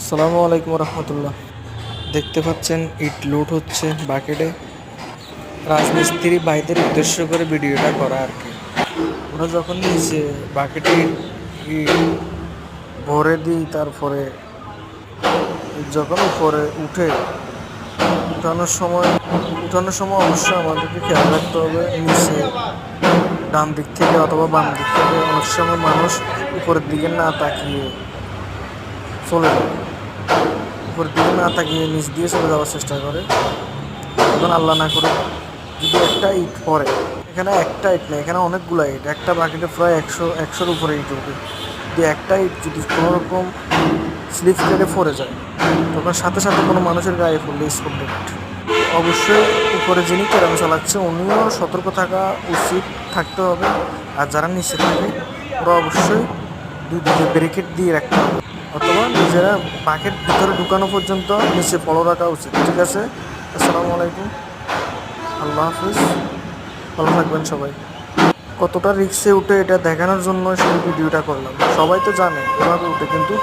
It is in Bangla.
আসসালামু আলাইকুম রহমতুল্লাহ। দেখতে পাচ্ছেন ইট লোড হচ্ছে বাকেটে। রাজমিস্ত্রি ভাইদের উদ্দেশ্য করে ভিডিওটা করা আর কি। ওরা যখন নিচে বাকেটে ইট ভরে দিই, তারপরে যখন উপরে উঠানোর সময় অবশ্যই আমাদেরকে খেয়াল রাখতে হবে। নিচে ডান দিক থেকে অথবা বাম দিক থেকে অনেক সময় মানুষ উপরের দিকে না তাকিয়ে চলে যায়, উপরের দিকে না তাকিয়ে নিচ দিয়ে চলে যাওয়ার চেষ্টা করে। এখন আল্লাহ না করে যদি একটা ইট পড়ে, এখানে একটা ইট নেই, এখানে অনেকগুলো ইট, একটা বাকেটে প্রায় একশোর উপরে ইট উঠবে। যদি একটা ইট যদি কোনো রকম স্লিপ কেটে পড়ে যায়, তখন সাথে সাথে কোনো মানুষের গায়ে পড়লে স্পট ডেট। অবশ্যই উপরে যিনি কেরাম চালাচ্ছে উনিও সতর্ক থাকা উচিত, থাকতে হবে। আর যারা নিচে থাকে ওরা অবশ্যই দুই দিকে ব্যারিকেড দিয়ে রাখতে হবে, অথবা নিজেরা বাকেট ভিতরে ঢুকানো পর্যন্ত নিচে ফলো রাখা উচিত। ঠিক আছে, আসসালামু আলাইকুম, আল্লাহ হাফিজ, ভালো থাকবেন সবাই। কতটা রিক্সে উঠে এটা দেখানোর জন্য সেই ভিডিওটা করলাম। সবাই তো জানে এভাবে উঠে, কিন্তু